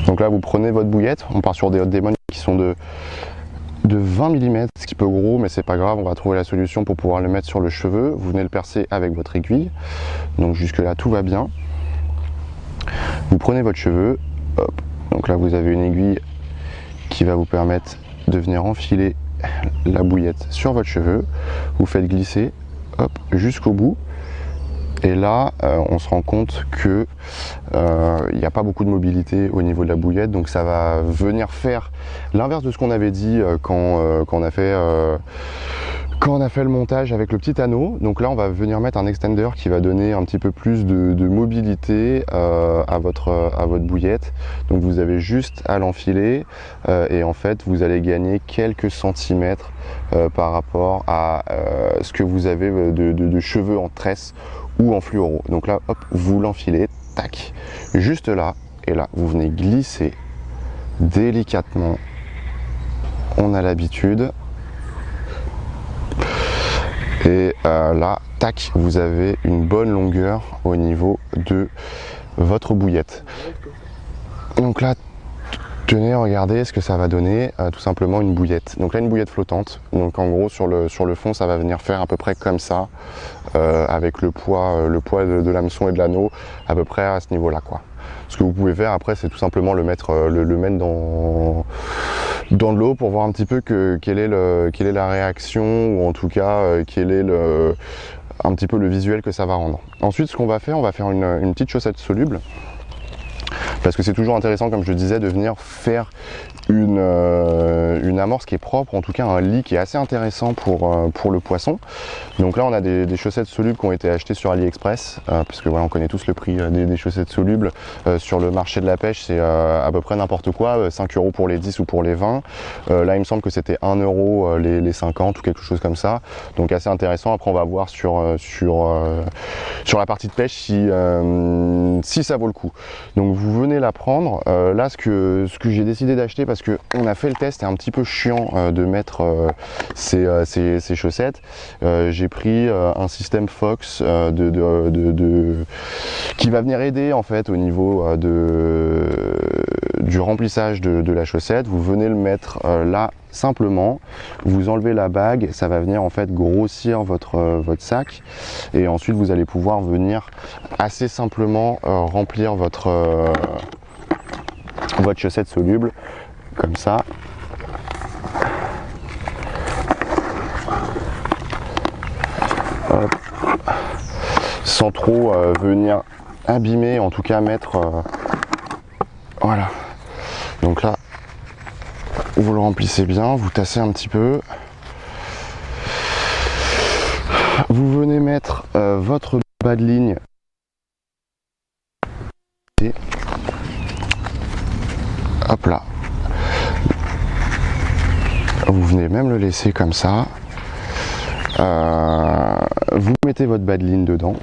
Donc là vous prenez votre bouillette, on part sur des hot demon qui sont de 20 mm, ce qui peut gros mais c'est pas grave, on va trouver la solution pour pouvoir le mettre sur le cheveu. Vous venez le percer avec votre aiguille, donc jusque là tout va bien. Vous prenez votre cheveu, hop, donc là vous avez une aiguille qui va vous permettre de venir enfiler la bouillette sur votre cheveu, vous faites glisser hop, jusqu'au bout. Et là, on se rend compte que il n'y a pas beaucoup de mobilité au niveau de la bouillette, donc ça va venir faire l'inverse de ce qu'on avait dit quand on a fait le montage avec le petit anneau. Donc là, on va venir mettre un extender qui va donner un petit peu plus de mobilité à votre bouillette. Donc vous avez juste à l'enfiler et en fait, vous allez gagner quelques centimètres par rapport à ce que vous avez de cheveux en tresse ou en fluoro. Donc là, hop, vous l'enfilez, tac, juste là, et là, vous venez glisser délicatement. On a l'habitude. Et là, tac, vous avez une bonne longueur au niveau de votre bouillette. Donc là, tenez, regardez ce que ça va donner, tout simplement une bouillette. Donc là, une bouillette flottante. Donc en gros, sur le fond, ça va venir faire à peu près comme ça, avec le poids de l'hameçon et de l'anneau, à peu près à ce niveau-là, quoi. Ce que vous pouvez faire après, c'est tout simplement le mettre dans de l'eau pour voir un petit peu quelle est la réaction, ou en tout cas, quel est un petit peu le visuel que ça va rendre. Ensuite, ce qu'on va faire, on va faire une petite chaussette soluble. Parce que c'est toujours intéressant, comme je disais, de venir faire une amorce qui est propre, en tout cas un lit qui est assez intéressant pour le poisson. Donc là on a des chaussettes solubles qui ont été achetées sur AliExpress, puisque voilà, on connaît tous le prix des chaussettes solubles. Sur le marché de la pêche, c'est à peu près n'importe quoi, 5 € pour les 10 ou pour les 20. Là il me semble que c'était 1 € les 50 ou quelque chose comme ça. Donc assez intéressant. Après on va voir sur la partie de pêche si ça vaut le coup. Donc vous venez la prendre. Là ce que j'ai décidé d'acheter, parce que on a fait le test, c'est un petit peu chiant de mettre ces chaussettes. J'ai pris un système Fox qui va venir aider en fait au niveau du remplissage de la chaussette. Vous venez le mettre là simplement, vous enlevez la bague, ça va venir en fait grossir votre sac, et ensuite vous allez pouvoir venir assez simplement remplir votre chaussette soluble comme ça. Hop. Sans trop venir abîmer, en tout cas mettre voilà. Donc là vous le remplissez bien, vous tassez un petit peu, vous venez mettre votre bas de ligne et hop là, vous venez même le laisser comme ça. Vous mettez votre bas de ligne dedans,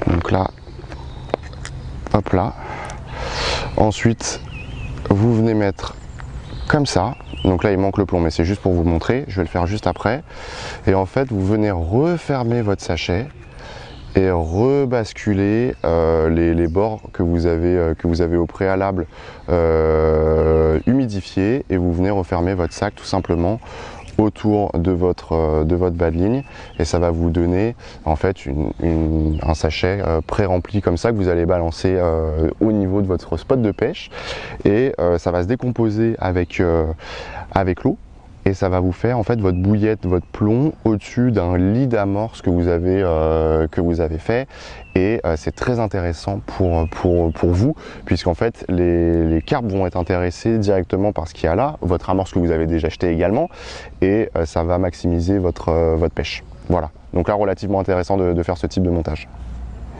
donc là, hop là. Ensuite, vous venez mettre comme ça. Donc là, il manque le plomb, mais c'est juste pour vous montrer. Je vais le faire juste après. Et en fait, vous venez refermer votre sachet et rebasculer les bords que vous avez au préalable humidifiés, et vous venez refermer votre sac tout simplement autour de votre bas de ligne, et ça va vous donner en fait un sachet pré-rempli comme ça, que vous allez balancer au niveau de votre spot de pêche, et ça va se décomposer avec l'eau, et ça va vous faire en fait votre bouillette, votre plomb au-dessus d'un lit d'amorce que vous avez fait. Et c'est très intéressant pour vous, puisqu'en fait les carpes vont être intéressés directement par ce qu'il y a là, votre amorce que vous avez déjà acheté également, et ça va maximiser votre pêche. Voilà, donc là relativement intéressant de faire ce type de montage.